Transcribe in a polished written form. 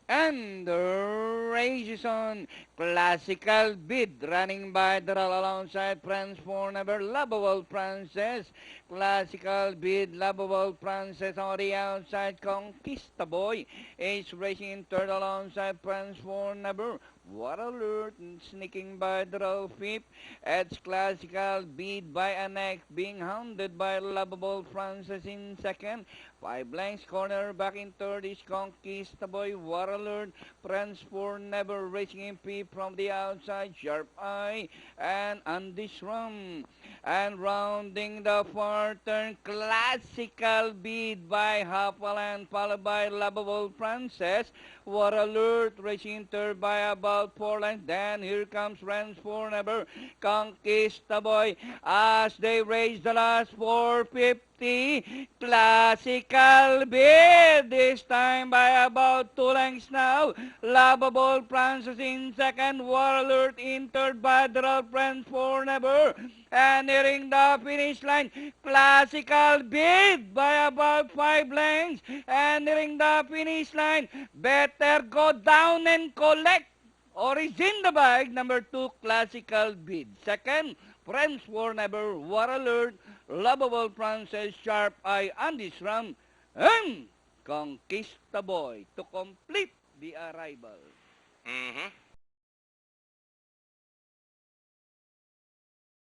And the race is on. Classical bid running by the alongside Prince for Never Lovable Princess. Classical bid Lovable Princess on the outside. Conquista Boy is racing in third alongside Prince for Never. What alert sneaking by the fifth. It's Classical bid by Annex being hounded by Lovable Princess in second. 5 lengths corner back in third is Conquista Boy. What alert. Prince for Never racing in fifth from the outside. Sharp Eye and on this run. And rounding the far turn, Classical beat by Hapaland, followed by Lovable Princess. What alert, racing third by about 4 lengths. Then here comes Prince for Never, Conquista Boy, as they race the last 450. Classical beat, this time by about 2 lengths now. Lovable Princess in second, War Alert in third by the Prince for Never. And nearing the finish line, Classical beat by about 5 lengths. And nearing the finish line, Better Go Down and Collect or is in the bag. Number 2, Classical beat. Second, Friends for Never, War Alert, Lovable Princess, Sharp Eye, and this run, and Conquista Boy to complete the arrival. Mm-hmm.